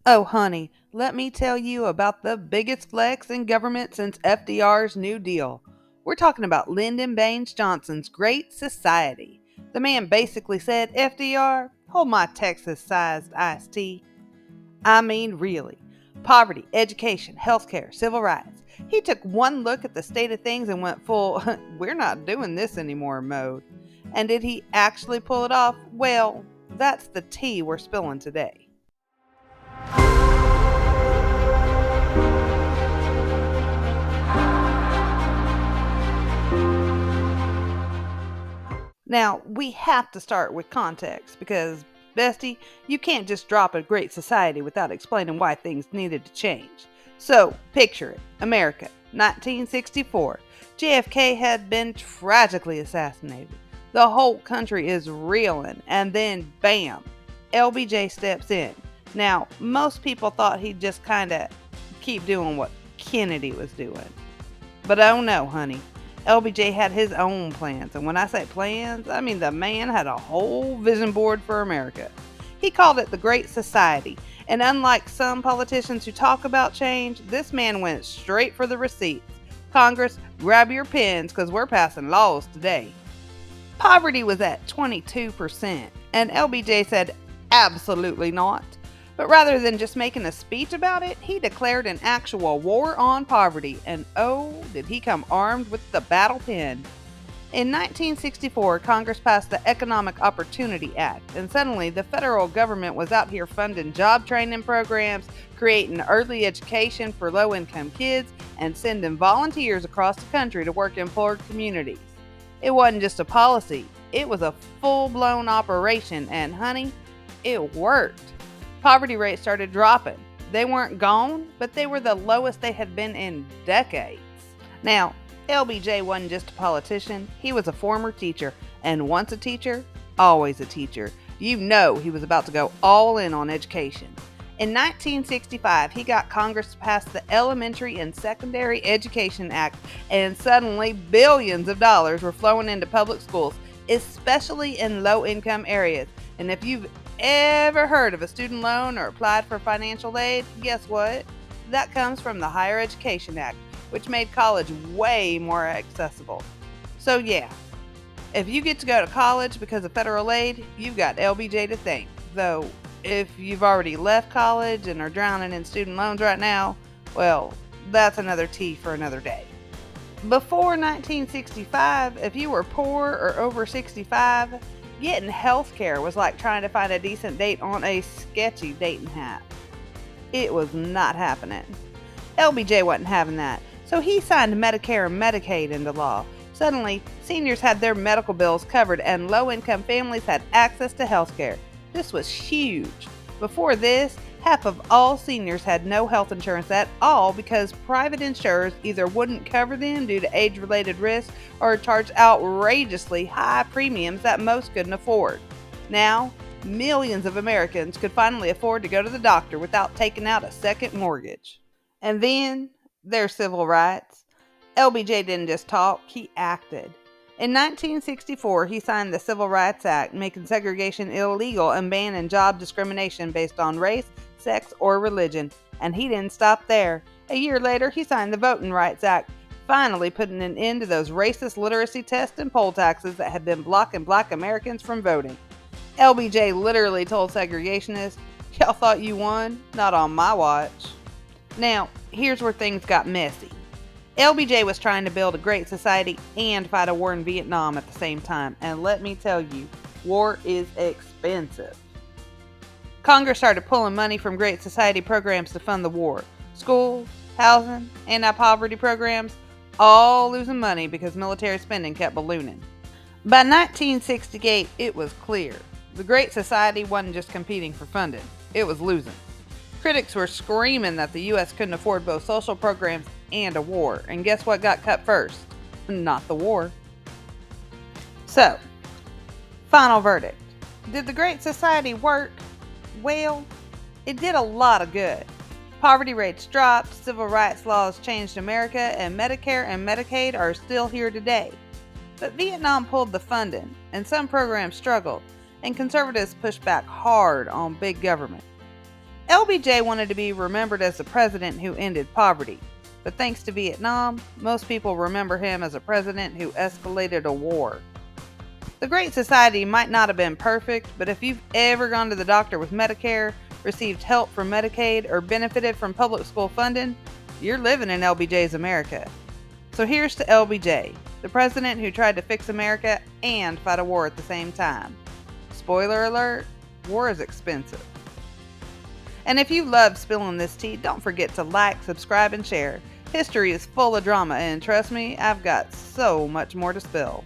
Oh, honey, let me tell you about the biggest flex in government since FDR's New Deal. We're talking about Lyndon Baines Johnson's Great Society. The man basically said, FDR, hold my Texas sized iced tea. I mean, really. Poverty, education, healthcare, civil rights. He took one look at the state of things and went full, we're not doing this anymore mode. And did he actually pull it off? Well, that's the tea we're spilling today. Now, we have to start with context because, Bestie, you can't just drop a great society without explaining why things needed to change. So, picture it America, 1964. JFK had been tragically assassinated. The whole country is reeling, and then bam, LBJ steps in. Now, most people thought he'd just kind of keep doing what Kennedy was doing. But oh no, honey. LBJ had his own plans, and when I say plans, I mean the man had a whole vision board for America. He called it the Great Society, and unlike some politicians who talk about change, this man went straight for the receipts. Congress, grab your pens because we're passing laws today. Poverty was at 22%, and LBJ said, absolutely not. But rather than just making a speech about it, he declared an actual war on poverty, and oh, did he come armed with the battle pen. In 1964, Congress passed the Economic Opportunity Act, and suddenly the federal government was out here funding job training programs, creating early education for low income kids, and sending volunteers across the country to work in poor communities. It wasn't just a policy, it was a full blown operation, and honey, it worked. Poverty rates started dropping. They weren't gone, but they were the lowest they had been in decades. Now, LBJ wasn't just a politician, he was a former teacher, and once a teacher, always a teacher. You know he was about to go all in on education. In 1965, he got Congress to pass the Elementary and Secondary Education Act, and suddenly billions of dollars were flowing into public schools, especially in low-income areas. And if you've ever heard of a student loan or applied for financial aid, guess what? That comes from the Higher Education Act, which made college way more accessible. So yeah, if you get to go to college because of federal aid, you've got LBJ to thank. Though, if you've already left college and are drowning in student loans right now, well, that's another tea for another day. Before 1965, if you were poor or over 65, getting health care was like trying to find a decent date on a sketchy dating app. It was not happening. LBJ wasn't having that, so he signed Medicare and Medicaid into law. Suddenly, seniors had their medical bills covered and low-income families had access to health care. This was huge. Before this, half of all seniors had no health insurance at all because private insurers either wouldn't cover them due to age-related risks or charged outrageously high premiums that most couldn't afford. Now, millions of Americans could finally afford to go to the doctor without taking out a second mortgage. And then there's civil rights. LBJ didn't just talk, he acted. In 1964, he signed the Civil Rights Act, making segregation illegal and banning job discrimination based on race, sex, or religion. And he didn't stop there. A year later, he signed the Voting Rights Act, finally putting an end to those racist literacy tests and poll taxes that had been blocking black Americans from voting. LBJ literally told segregationists, y'all thought you won? Not on my watch. Now, here's where things got messy. LBJ was trying to build a great society and fight a war in Vietnam at the same time, and let me tell you, war is expensive. Congress started pulling money from Great Society programs to fund the war. Schools, housing, anti-poverty programs, all losing money because military spending kept ballooning. By 1968, it was clear. The Great Society wasn't just competing for funding, it was losing. Critics were screaming that the U.S. couldn't afford both social programs and a war, and guess what got cut first? Not the war. So, final verdict. Did the Great Society work? Well, it did a lot of good. Poverty rates dropped, civil rights laws changed America, and Medicare and Medicaid are still here today. But Vietnam pulled the funding, and some programs struggled, and conservatives pushed back hard on big government. LBJ wanted to be remembered as the president who ended poverty, but thanks to Vietnam, most people remember him as a president who escalated a war. The Great Society might not have been perfect, but if you've ever gone to the doctor with Medicare, received help from Medicaid, or benefited from public school funding, you're living in LBJ's America. So here's to LBJ, the president who tried to fix America and fight a war at the same time. Spoiler alert, war is expensive. And if you love spilling this tea, don't forget to like, subscribe, and share. History is full of drama, and trust me, I've got so much more to spill.